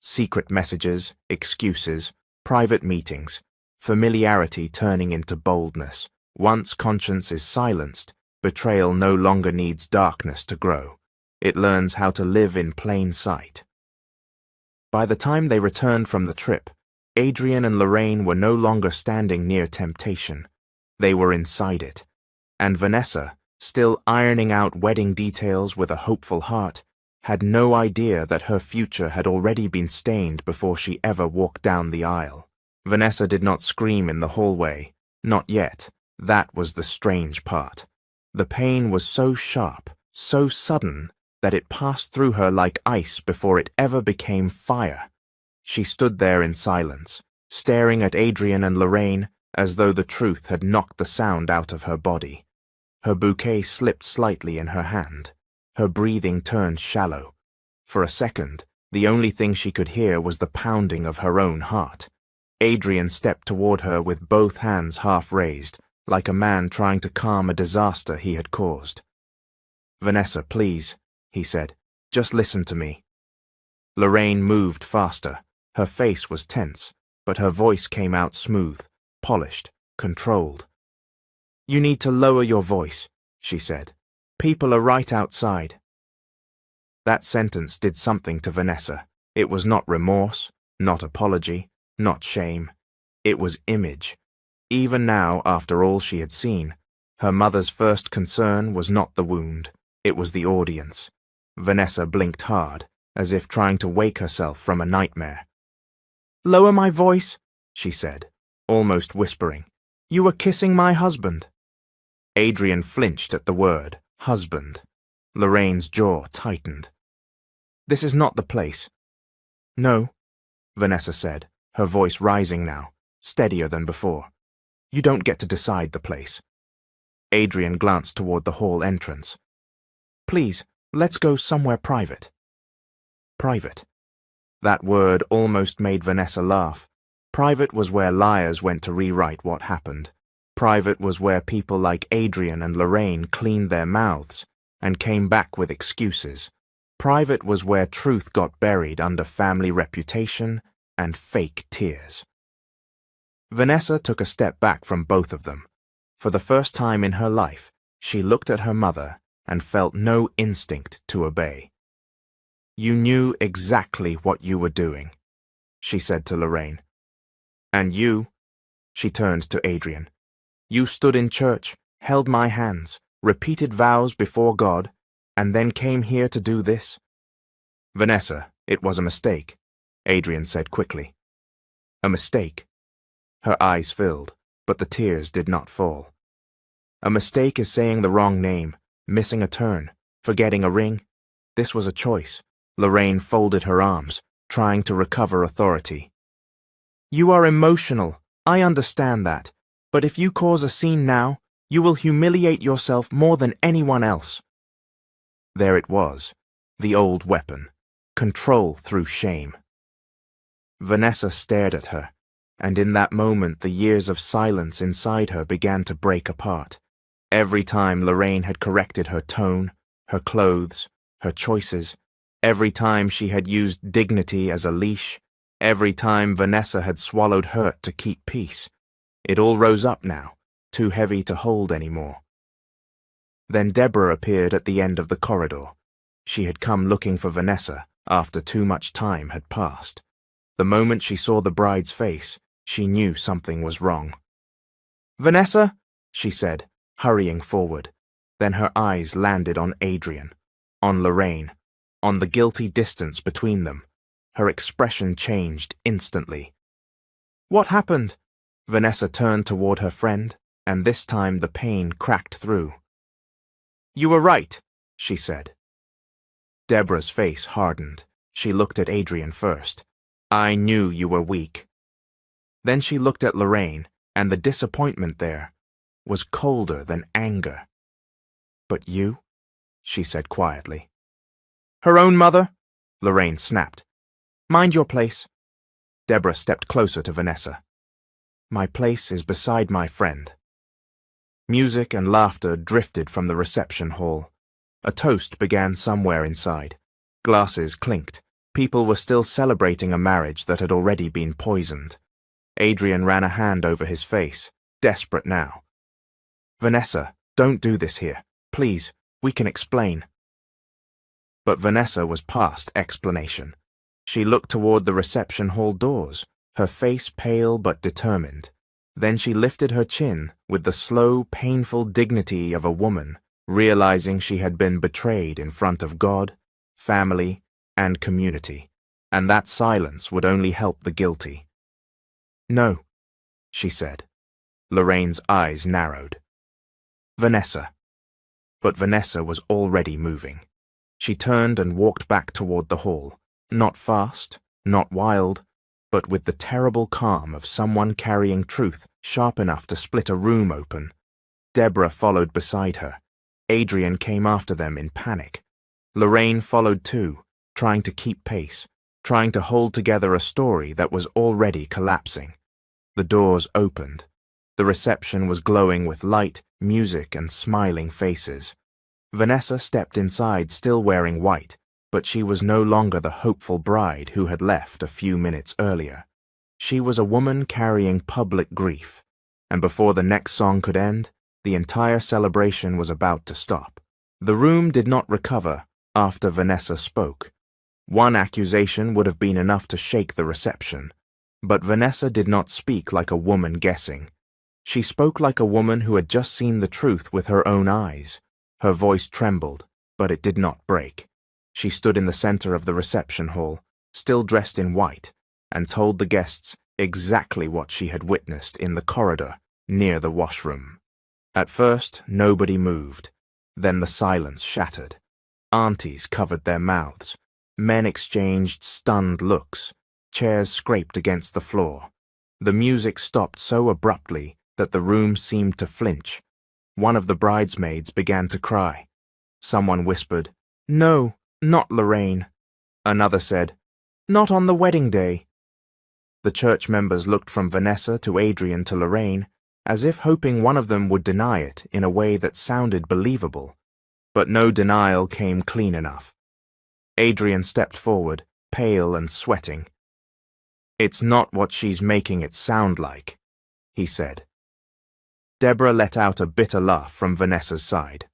Secret messages, excuses, private meetings, familiarity turning into boldness. Once conscience is silenced, betrayal no longer needs darkness to grow. It learns how to live in plain sight. By the time they returned from the trip, Adrian and Lorraine were no longer standing near temptation. They were inside it. And Vanessa, still ironing out wedding details with a hopeful heart, had no idea that her future had already been stained before she ever walked down the aisle. Vanessa did not scream in the hallway. Not yet. That was the strange part. The pain was so sharp, so sudden, that it passed through her like ice before it ever became fire. She stood there in silence, staring at Adrian and Lorraine as though the truth had knocked the sound out of her body. Her bouquet slipped slightly in her hand. Her breathing turned shallow. For a second, the only thing she could hear was the pounding of her own heart. Adrian stepped toward her with both hands half raised, like a man trying to calm a disaster he had caused. "Vanessa, please," he said. "Just listen to me." Lorraine moved faster. Her face was tense, but her voice came out smooth, polished, controlled. "You need to lower your voice," she said. "People are right outside." That sentence did something to Vanessa. It was not remorse, not apology, not shame. It was image. Even now, after all she had seen, her mother's first concern was not the wound. It was the audience. Vanessa blinked hard, as if trying to wake herself from a nightmare. "Lower my voice," she said, almost whispering. "You were kissing my husband." Adrian flinched at the word, husband. Lorraine's jaw tightened. "This is not the place." "No," Vanessa said, her voice rising now, steadier than before. "You don't get to decide the place." Adrian glanced toward the hall entrance. "Please, let's go somewhere private." Private. That word almost made Vanessa laugh. Private was where liars went to rewrite what happened. Private was where people like Adrian and Lorraine cleaned their mouths and came back with excuses. Private was where truth got buried under family reputation and fake tears. Vanessa took a step back from both of them. For the first time in her life, she looked at her mother and felt no instinct to obey. "You knew exactly what you were doing," she said to Lorraine. "And you," she turned to Adrian, "you stood in church, held my hands, repeated vows before God, and then came here to do this?" "Vanessa, it was a mistake," Adrian said quickly. "A mistake." Her eyes filled, but the tears did not fall. "A mistake is saying the wrong name, missing a turn, forgetting a ring. This was a choice." Lorraine folded her arms, trying to recover authority. "You are emotional, I understand that, but if you cause a scene now, you will humiliate yourself more than anyone else." There it was, the old weapon, control through shame. Vanessa stared at her, and in that moment the years of silence inside her began to break apart. Every time Lorraine had corrected her tone, her clothes, her choices, every time she had used dignity as a leash, every time Vanessa had swallowed hurt to keep peace, it all rose up now, too heavy to hold anymore. Then Deborah appeared at the end of the corridor. She had come looking for Vanessa after too much time had passed. The moment she saw the bride's face, she knew something was wrong. "Vanessa," she said, hurrying forward. Then her eyes landed on Adrian, on Lorraine, on the guilty distance between them. Her expression changed instantly. "What happened?" Vanessa turned toward her friend, and this time the pain cracked through. "You were right," she said. Deborah's face hardened. She looked at Adrian first. "I knew you were weak." Then she looked at Lorraine, and the disappointment there. was colder than anger. "But you?" she said quietly. "Her own mother?" Lorraine snapped. "Mind your place." Deborah stepped closer to Vanessa. "My place is beside my friend." Music and laughter drifted from the reception hall. A toast began somewhere inside. Glasses clinked. People were still celebrating a marriage that had already been poisoned. Adrian ran a hand over his face, desperate now. "Vanessa, don't do this here. Please, we can explain." But Vanessa was past explanation. She looked toward the reception hall doors, her face pale but determined. Then she lifted her chin with the slow, painful dignity of a woman, realizing she had been betrayed in front of God, family, and community, and that silence would only help the guilty. "No," she said. Lorraine's eyes narrowed. "Vanessa." But Vanessa was already moving. She turned and walked back toward the hall, not fast, not wild, but with the terrible calm of someone carrying truth sharp enough to split a room open. Deborah followed beside her. Adrian came after them in panic. Lorraine followed too, trying to keep pace, trying to hold together a story that was already collapsing. The doors opened. The reception was glowing with light, music, and smiling faces. Vanessa stepped inside, still wearing white, but she was no longer the hopeful bride who had left a few minutes earlier. She was a woman carrying public grief, and before the next song could end, the entire celebration was about to stop. The room did not recover after Vanessa spoke. One accusation would have been enough to shake the reception, but Vanessa did not speak like a woman guessing. She spoke like a woman who had just seen the truth with her own eyes. Her voice trembled, but it did not break. She stood in the center of the reception hall, still dressed in white, and told the guests exactly what she had witnessed in the corridor near the washroom. At first, nobody moved. Then the silence shattered. Aunties covered their mouths. Men exchanged stunned looks. Chairs scraped against the floor. The music stopped so abruptly that the room seemed to flinch. One of the bridesmaids began to cry. Someone whispered, "No, not Lorraine." Another said, "Not on the wedding day." The church members looked from Vanessa to Adrian to Lorraine, as if hoping one of them would deny it in a way that sounded believable. But no denial came clean enough. Adrian stepped forward, pale and sweating. "It's not what she's making it sound like," he said. Deborah let out a bitter laugh from Vanessa's side.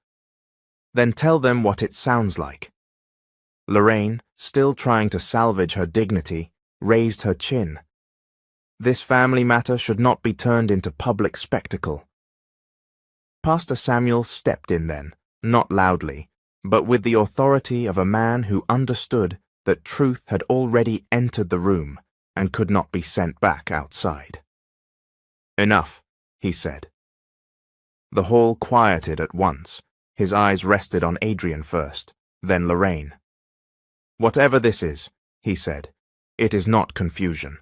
"Then tell them what it sounds like." Lorraine, still trying to salvage her dignity, raised her chin. "This family matter should not be turned into public spectacle." Pastor Samuel stepped in then, not loudly, but with the authority of a man who understood that truth had already entered the room and could not be sent back outside. "Enough," he said. The hall quieted at once. His eyes rested on Adrian first, then Lorraine. "Whatever this is," he said, "it is not confusion,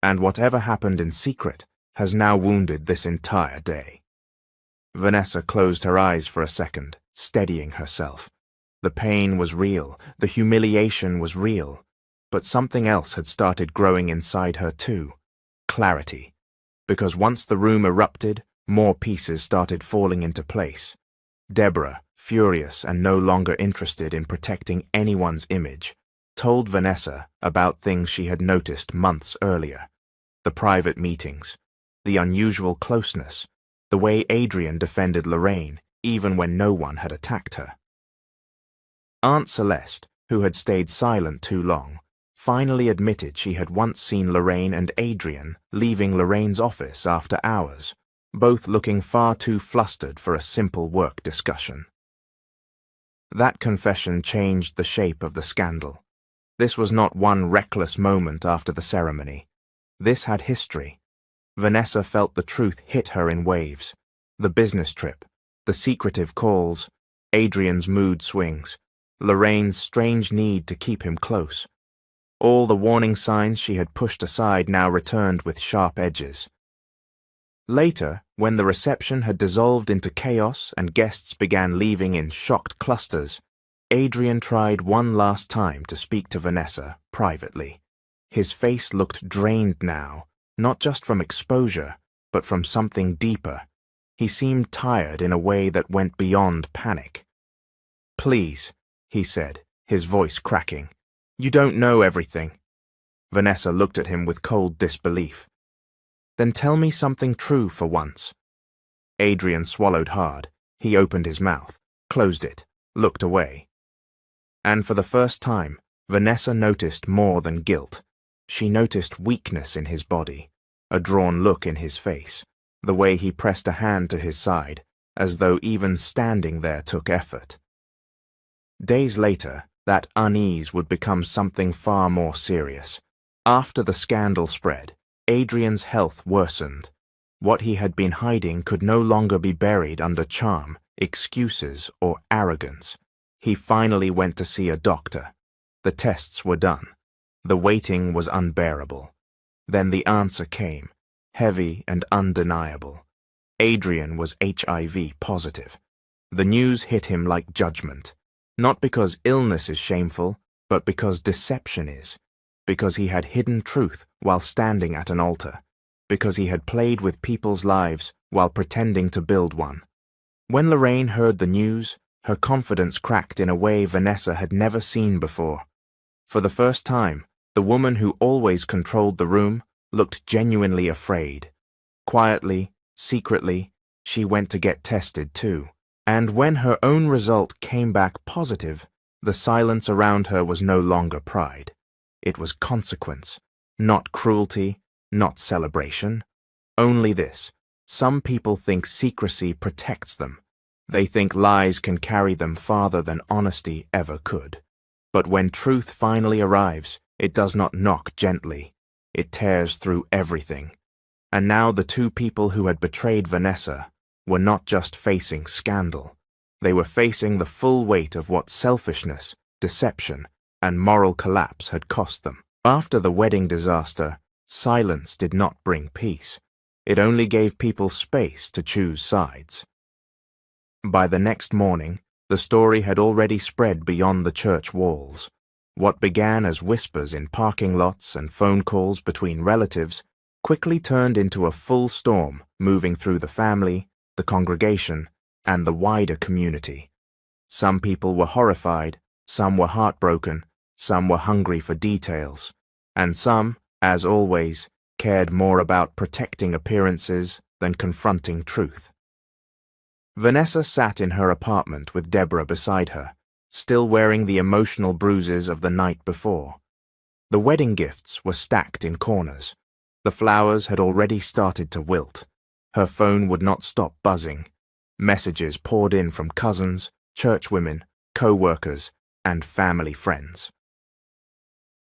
and whatever happened in secret has now wounded this entire day." Vanessa closed her eyes for a second, steadying herself. The pain was real, the humiliation was real, but something else had started growing inside her too. Clarity. Because once the room erupted, more pieces started falling into place. Deborah, furious and no longer interested in protecting anyone's image, told Vanessa about things she had noticed months earlier. The private meetings, the unusual closeness, the way Adrian defended Lorraine even when no one had attacked her. Aunt Celeste, who had stayed silent too long, finally admitted she had once seen Lorraine and Adrian leaving Lorraine's office after hours, both looking far too flustered for a simple work discussion. That confession changed the shape of the scandal. This was not one reckless moment after the ceremony. This had history. Vanessa felt the truth hit her in waves. The business trip, the secretive calls, Adrian's mood swings, Lorraine's strange need to keep him close. All the warning signs she had pushed aside now returned with sharp edges. Later, when the reception had dissolved into chaos and guests began leaving in shocked clusters, Adrian tried one last time to speak to Vanessa privately. His face looked drained now, not just from exposure, but from something deeper. He seemed tired in a way that went beyond panic. "Please," he said, his voice cracking. "You don't know everything." Vanessa looked at him with cold disbelief. "Then tell me something true for once." Adrian swallowed hard. He opened his mouth, closed it, looked away. And for the first time, Vanessa noticed more than guilt. She noticed weakness in his body, a drawn look in his face, the way he pressed a hand to his side, as though even standing there took effort. Days later, that unease would become something far more serious. After the scandal spread, Adrian's health worsened. What he had been hiding could no longer be buried under charm, excuses, or arrogance. He finally went to see a doctor. The tests were done. The waiting was unbearable. Then the answer came, heavy and undeniable. Adrian was HIV positive. The news hit him like judgment. Not because illness is shameful, but because deception is. Because he had hidden truth while standing at an altar. Because he had played with people's lives while pretending to build one. When Lorraine heard the news, her confidence cracked in a way Vanessa had never seen before. For the first time, the woman who always controlled the room looked genuinely afraid. Quietly, secretly, she went to get tested too. And when her own result came back positive, the silence around her was no longer pride. It was consequence, not cruelty, not celebration. Only this: some people think secrecy protects them. They think lies can carry them farther than honesty ever could. But when truth finally arrives, it does not knock gently. It tears through everything. And now the two people who had betrayed Vanessa were not just facing scandal. They were facing the full weight of what selfishness, deception, and moral collapse had cost them. After the wedding disaster, silence did not bring peace. It only gave people space to choose sides. By the next morning, the story had already spread beyond the church walls. What began as whispers in parking lots and phone calls between relatives quickly turned into a full storm moving through the family, the congregation, and the wider community. Some people were horrified, some were heartbroken, some were hungry for details, and some, as always, cared more about protecting appearances than confronting truth. Vanessa sat in her apartment with Deborah beside her, still wearing the emotional bruises of the night before. The wedding gifts were stacked in corners. The flowers had already started to wilt. Her phone would not stop buzzing. Messages poured in from cousins, churchwomen, co-workers, and family friends.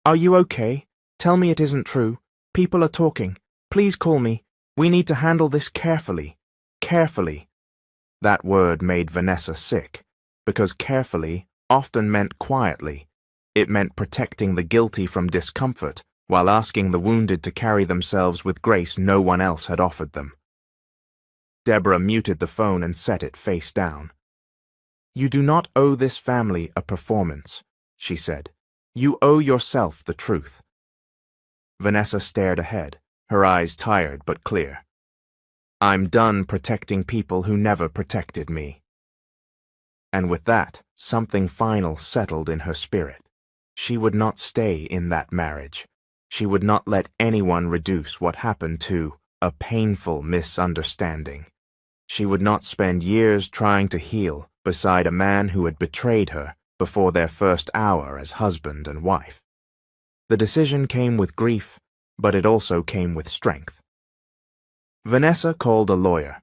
"Are you okay? Tell me it isn't true. People are talking. Please call me. We need to handle this carefully. Carefully." That word made Vanessa sick, because carefully often meant quietly. It meant protecting the guilty from discomfort while asking the wounded to carry themselves with grace no one else had offered them. Deborah muted the phone and set it face down. "You do not owe this family a performance," she said. "You owe yourself the truth." Vanessa stared ahead, her eyes tired but clear. "I'm done protecting people who never protected me." And with that, something final settled in her spirit. She would not stay in that marriage. She would not let anyone reduce what happened to a painful misunderstanding. She would not spend years trying to heal beside a man who had betrayed her before their first hour as husband and wife. The decision came with grief, but it also came with strength. Vanessa called a lawyer.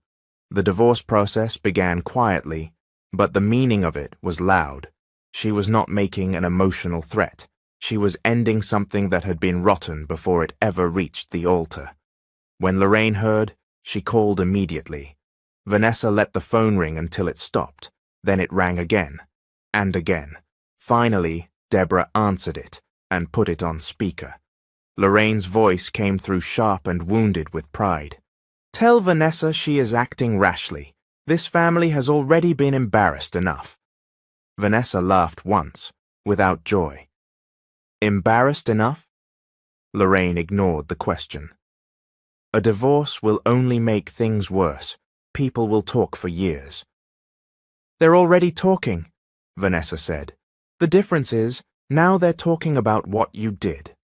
The divorce process began quietly, but the meaning of it was loud. She was not making an emotional threat. She was ending something that had been rotten before it ever reached the altar. When Lorraine heard, she called immediately. Vanessa let the phone ring until it stopped. Then it rang again, and again. Finally, Deborah answered it and put it on speaker. Lorraine's voice came through sharp and wounded with pride. Tell Vanessa she is acting rashly. This family has already been embarrassed enough. Vanessa laughed once, without joy. Embarrassed enough? Lorraine ignored the question. A divorce will only make things worse. People will talk for years. They're already talking, Vanessa said. The difference is, now they're talking about what you did.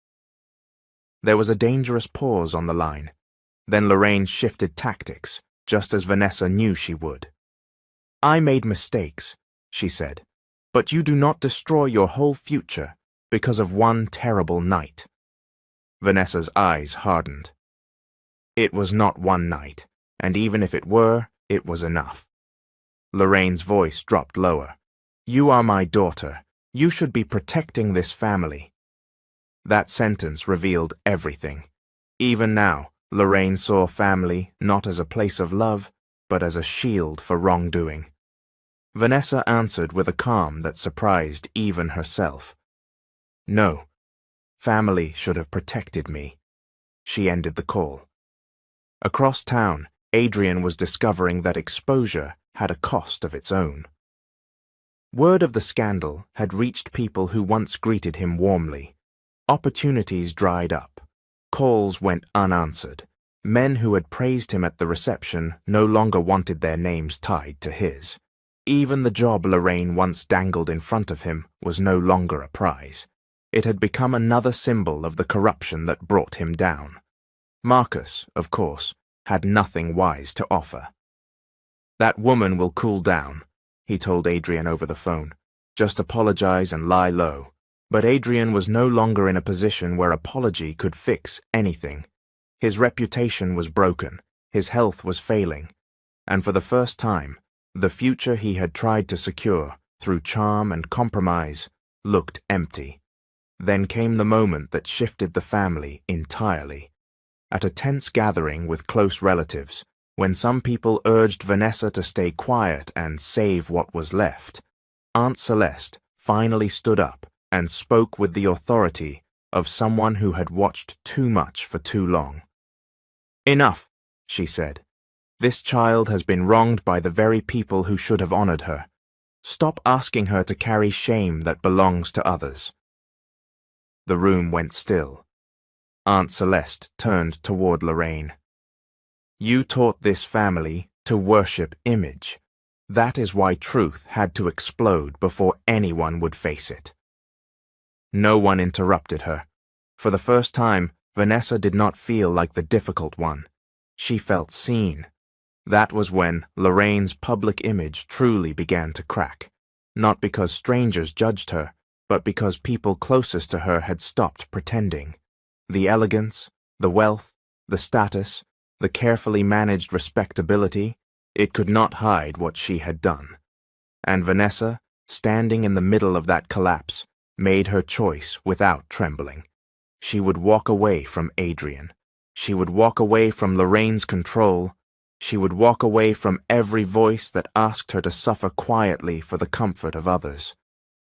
There was a dangerous pause on the line. Then Lorraine shifted tactics, just as Vanessa knew she would. I made mistakes, she said, but you do not destroy your whole future because of one terrible night. Vanessa's eyes hardened. It was not one night, and even if it were, it was enough. Lorraine's voice dropped lower. You are my daughter. You should be protecting this family. That sentence revealed everything. Even now, Lorraine saw family not as a place of love, but as a shield for wrongdoing. Vanessa answered with a calm that surprised even herself. No, family should have protected me. She ended the call. Across town, Adrian was discovering that exposure had a cost of its own. Word of the scandal had reached people who once greeted him warmly. Opportunities dried up. Calls went unanswered. Men who had praised him at the reception no longer wanted their names tied to his. Even the job Lorraine once dangled in front of him was no longer a prize. It had become another symbol of the corruption that brought him down. Marcus, of course, had nothing wise to offer. That woman will cool down, he told Adrian over the phone. Just apologize and lie low. But Adrian was no longer in a position where apology could fix anything. His reputation was broken, his health was failing, and for the first time, the future he had tried to secure through charm and compromise looked empty. Then came the moment that shifted the family entirely. At a tense gathering with close relatives, when some people urged Vanessa to stay quiet and save what was left, Aunt Celeste finally stood up and spoke with the authority of someone who had watched too much for too long. Enough, she said. This child has been wronged by the very people who should have honored her. Stop asking her to carry shame that belongs to others. The room went still. Aunt Celeste turned toward Lorraine. You taught this family to worship image. That is why truth had to explode before anyone would face it. No one interrupted her. For the first time, Vanessa did not feel like the difficult one. She felt seen. That was when Lorraine's public image truly began to crack, not because strangers judged her, but because people closest to her had stopped pretending. The elegance, the wealth, the status, the carefully managed respectability, it could not hide what she had done. And Vanessa, standing in the middle of that collapse, made her choice without trembling. She would walk away from Adrian. She would walk away from Lorraine's control. She would walk away from every voice that asked her to suffer quietly for the comfort of others.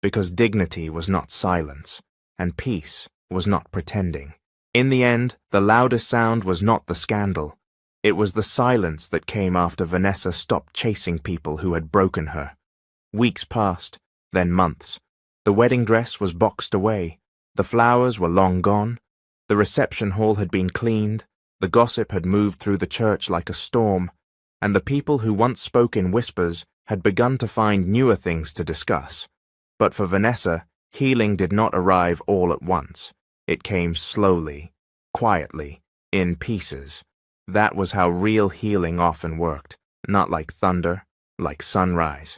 Because dignity was not silence, and peace was not pretending. In the end, the loudest sound was not the scandal. It was the silence that came after Vanessa stopped chasing people who had broken her. Weeks passed, then months. The wedding dress was boxed away. The flowers were long gone. The reception hall had been cleaned. The gossip had moved through the church like a storm. And the people who once spoke in whispers had begun to find newer things to discuss. But for Vanessa, healing did not arrive all at once. It came slowly, quietly, in pieces. That was how real healing often worked, not like thunder, like sunrise.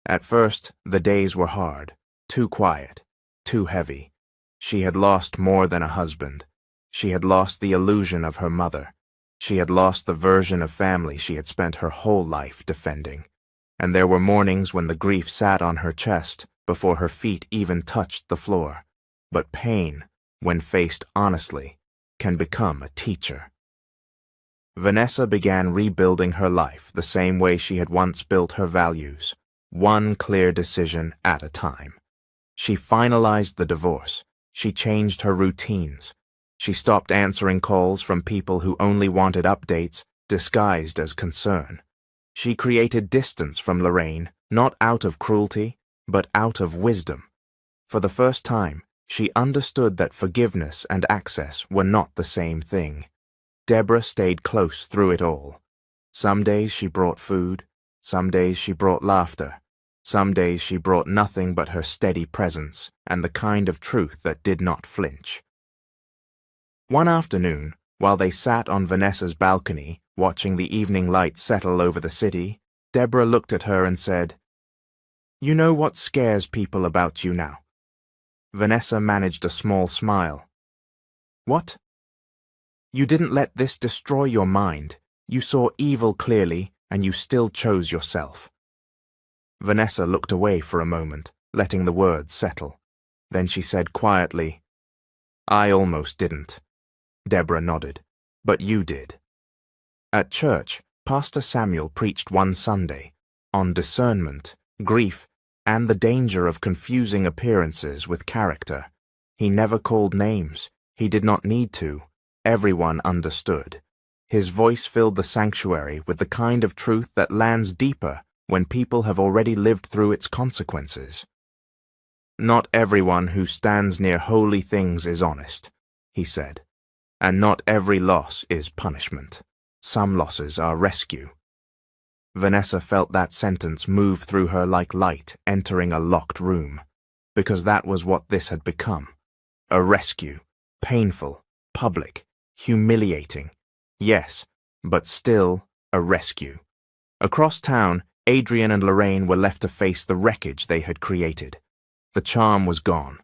At first, the days were hard, too quiet, too heavy. She had lost more than a husband. She had lost the illusion of her mother. She had lost the version of family she had spent her whole life defending. And there were mornings when the grief sat on her chest before her feet even touched the floor. But pain, when faced honestly, can become a teacher. Vanessa began rebuilding her life the same way she had once built her values, one clear decision at a time. She finalized the divorce. She changed her routines. She stopped answering calls from people who only wanted updates, disguised as concern. She created distance from Lorraine, not out of cruelty, but out of wisdom. For the first time, she understood that forgiveness and access were not the same thing. Deborah stayed close through it all. Some days she brought food, some days she brought laughter, some days she brought nothing but her steady presence and the kind of truth that did not flinch. One afternoon, while they sat on Vanessa's balcony, watching the evening light settle over the city, Deborah looked at her and said, "You know what scares people about you now?" Vanessa managed a small smile. "What?" "You didn't let this destroy your mind. You saw evil clearly, and you still chose yourself." Vanessa looked away for a moment, letting the words settle. Then she said quietly, "I almost didn't." Deborah nodded. "But you did." At church, Pastor Samuel preached one Sunday on discernment, grief, and the danger of confusing appearances with character. He never called names. He did not need to. Everyone understood. His voice filled the sanctuary with the kind of truth that lands deeper when people have already lived through its consequences. "Not everyone who stands near holy things is honest," he said, "and not every loss is punishment. Some losses are rescue." Vanessa felt that sentence move through her like light entering a locked room, because that was what this had become. A rescue, painful, public, humiliating. Yes, but still a rescue. Across town, Adrian and Lorraine were left to face the wreckage they had created. The charm was gone.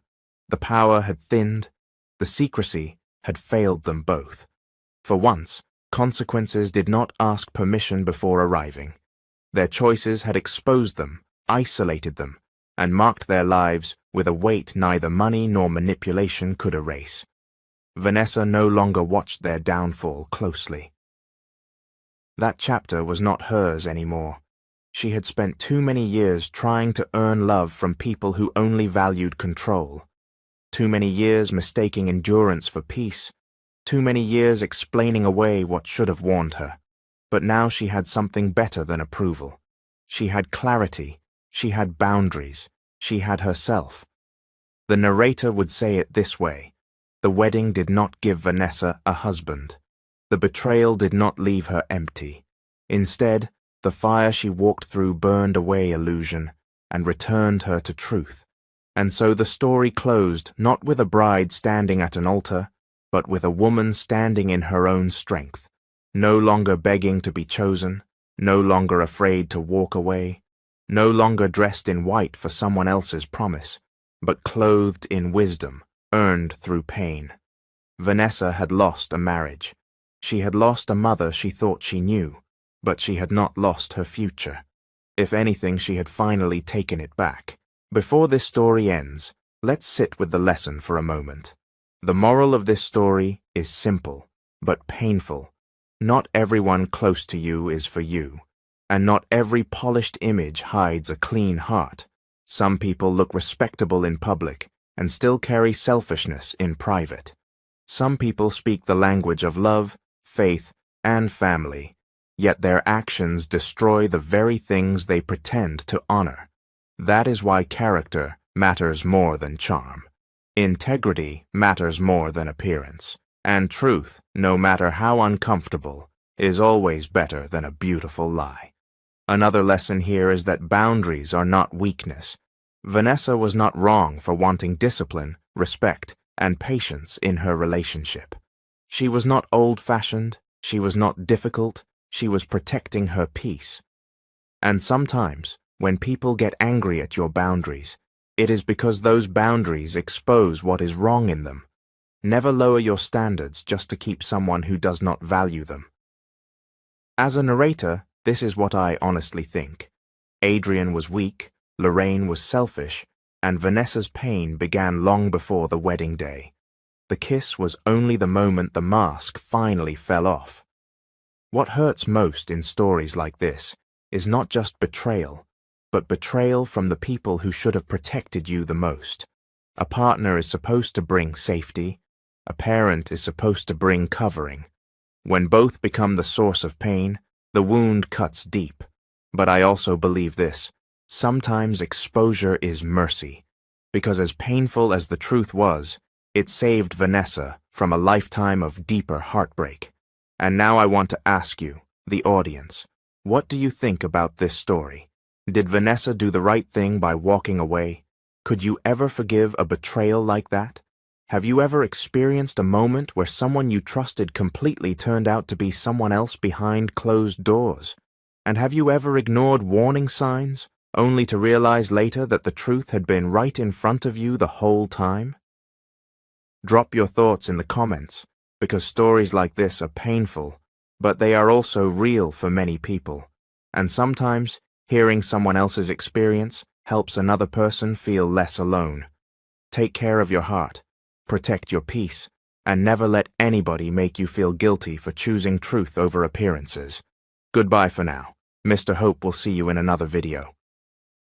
The power had thinned. The secrecy had failed them both. For once, consequences did not ask permission before arriving. Their choices had exposed them, isolated them, and marked their lives with a weight neither money nor manipulation could erase. Vanessa no longer watched their downfall closely. That chapter was not hers anymore. She had spent too many years trying to earn love from people who only valued control. Too many years mistaking endurance for peace. Too many years explaining away what should have warned her. But now she had something better than approval. She had clarity. She had boundaries. She had herself. The narrator would say it this way: the wedding did not give Vanessa a husband. The betrayal did not leave her empty. Instead, the fire she walked through burned away illusion and returned her to truth. And so the story closed not with a bride standing at an altar, but with a woman standing in her own strength, no longer begging to be chosen, no longer afraid to walk away, no longer dressed in white for someone else's promise, but clothed in wisdom, earned through pain. Vanessa had lost a marriage. She had lost a mother she thought she knew, but she had not lost her future. If anything, she had finally taken it back. Before this story ends, let's sit with the lesson for a moment. The moral of this story is simple, but painful. Not everyone close to you is for you, and not every polished image hides a clean heart. Some people look respectable in public and still carry selfishness in private. Some people speak the language of love, faith, and family, yet their actions destroy the very things they pretend to honor. That is why character matters more than charm. Integrity matters more than appearance. And truth, no matter how uncomfortable, is always better than a beautiful lie. Another lesson here is that boundaries are not weakness. Vanessa was not wrong for wanting discipline, respect, and patience in her relationship. She was not old-fashioned, she was not difficult, she was protecting her peace. And sometimes, when people get angry at your boundaries, it is because those boundaries expose what is wrong in them. Never lower your standards just to keep someone who does not value them. As a narrator, this is what I honestly think. Adrian was weak, Lorraine was selfish, and Vanessa's pain began long before the wedding day. The kiss was only the moment the mask finally fell off. What hurts most in stories like this is not just betrayal, but betrayal from the people who should have protected you the most. A partner is supposed to bring safety. A parent is supposed to bring covering. When both become the source of pain, the wound cuts deep. But I also believe this: sometimes exposure is mercy, because as painful as the truth was, it saved Vanessa from a lifetime of deeper heartbreak. And now I want to ask you, the audience, what do you think about this story? Did Vanessa do the right thing by walking away? Could you ever forgive a betrayal like that? Have you ever experienced a moment where someone you trusted completely turned out to be someone else behind closed doors? And have you ever ignored warning signs, only to realize later that the truth had been right in front of you the whole time? Drop your thoughts in the comments, because stories like this are painful, but they are also real for many people. And sometimes, hearing someone else's experience helps another person feel less alone. Take care of your heart, protect your peace, and never let anybody make you feel guilty for choosing truth over appearances. Goodbye for now. Mr. Hope will see you in another video.